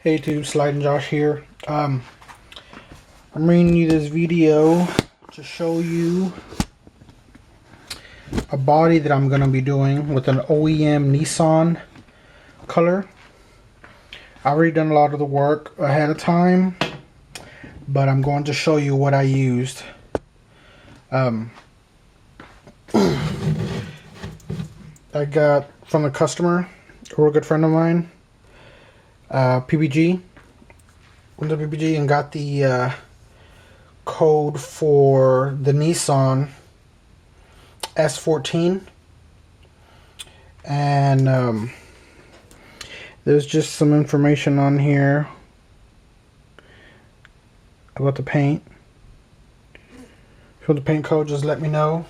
Hey YouTube, Sliding Josh here. I'm bringing you this video to show you a body that I'm going to be doing with an OEM Nissan color. I've already done a lot of the work ahead of time, but I'm going to show you what I used. I got from the customer, a real good friend of mine, PBG. Went to PBG and got the code for the Nissan s14, and there's just some information on here about the paint. For the paint code, just let me know.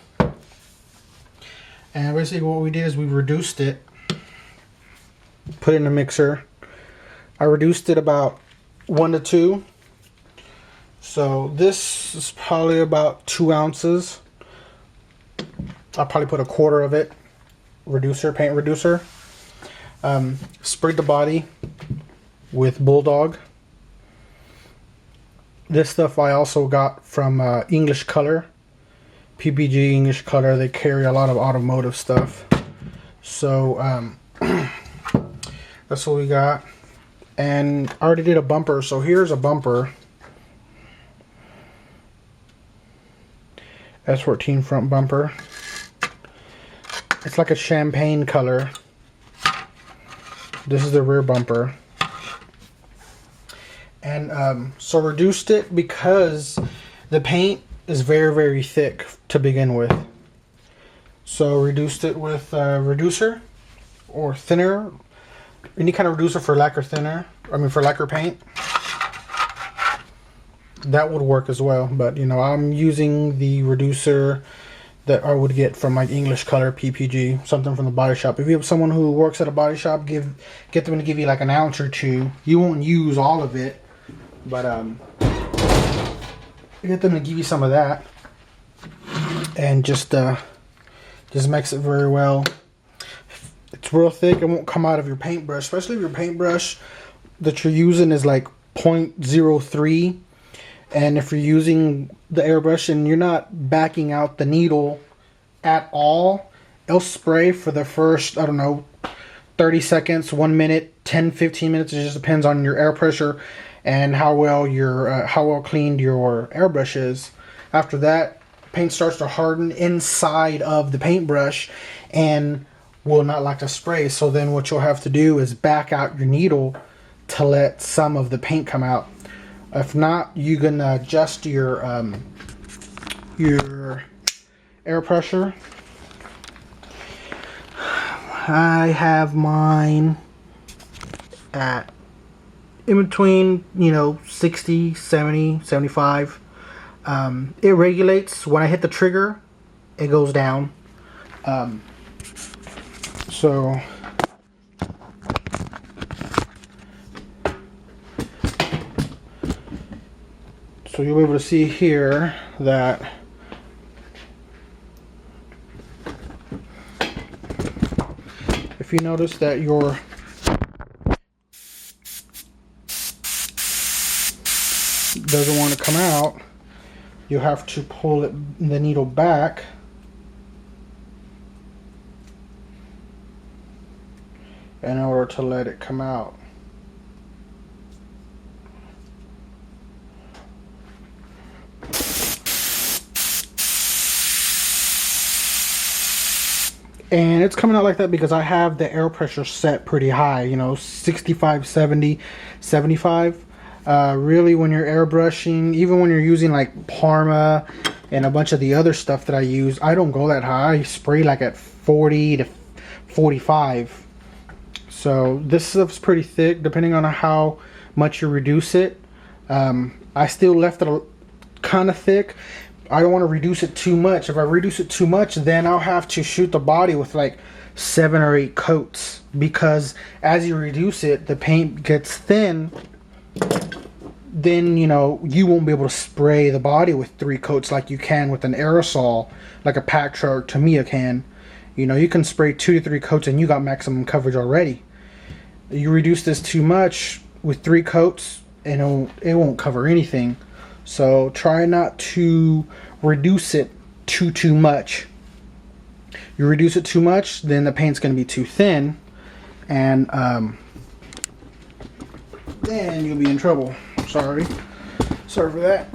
And basically what we did is we reduced it, put it in a mixer. I reduced it about 1 to 2. So this is probably about 2 ounces. I'll probably put a quarter of it. Paint reducer. Sprayed the body with Bulldog. This stuff I also got from English Color. PBG English Color. They carry a lot of automotive stuff. So that's what we got. And I already did a bumper, so here's a bumper. S14 front bumper. It's like a champagne color. This is the rear bumper. And so reduced it because the paint is very, very thick to begin with. So reduced it with reducer or thinner. Any kind of reducer for lacquer thinner. For lacquer paint. That would work as well. But, you know, I'm using the reducer that I would get from like English Color, PPG, something from the body shop. If you have someone who works at a body shop, get them to give you like an ounce or two. You won't use all of it, but get them to give you some of that, and just mix it very well. It's real thick. It won't come out of your paintbrush, especially if your paintbrush that you're using is like 0.03. And if you're using the airbrush and you're not backing out the needle at all, it'll spray for the first, I don't know, 30 seconds, 1 minute, 10, 15 minutes. It just depends on your air pressure and how well cleaned your airbrush is. After that, paint starts to harden inside of the paintbrush and will not like to spray. So then what you'll have to do is back out your needle to let some of the paint come out. If not, you can adjust your air pressure. I have mine at in between, 60, 70, 75. It regulates. When I hit the trigger, it goes down. So you'll be able to see here that if you notice that your doesn't want to come out, you have to pull the needle back in order to let it come out. And it's coming out like that because I have the air pressure set pretty high, 65, 70, 75. Really, when you're airbrushing, even when you're using like Parma and a bunch of the other stuff that I use, I don't go that high. I spray like at 40 to 45. So this stuff's pretty thick depending on how much you reduce it. I still left it kind of thick. I don't want to reduce it too much. If I reduce it too much, then I'll have to shoot the body with like 7 or 8 coats, because as you reduce it, the paint gets thin. Then you won't be able to spray the body with 3 coats like you can with an aerosol, like a Pactra or Tamiya can. You can spray 2 to 3 coats and you got maximum coverage already. You reduce this too much, with 3 coats, and it won't cover anything. So try not to reduce it too much. You reduce it too much, then the paint's going to be too thin, and then you'll be in trouble. Sorry for that.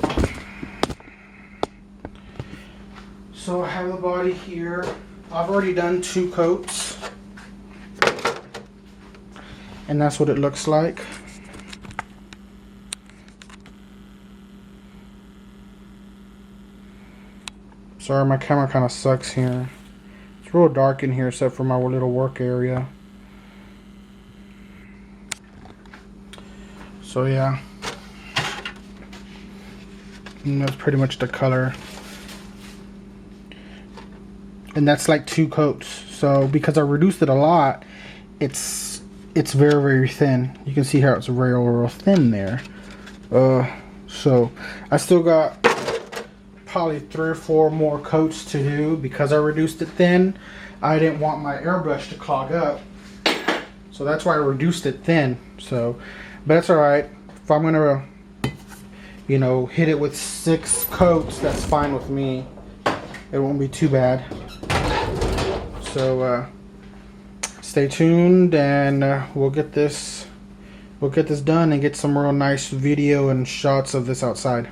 So I have the body here. I've already done 2 coats, and that's what it looks like. Sorry, my camera kind of sucks here. It's real dark in here except for my little work area. So yeah, and that's pretty much the color. And that's like 2 coats. So because I reduced it a lot, it's very thin. You can see how it's real thin there. So I still got probably 3 or 4 more coats to do because I reduced it thin. I didn't want my airbrush to clog up, so that's why I reduced it thin. So, but that's all right. If I'm gonna, you know, hit it with 6 coats, that's fine with me. It won't be too bad. So stay tuned, and we'll get this done and get some real nice video and shots of this outside.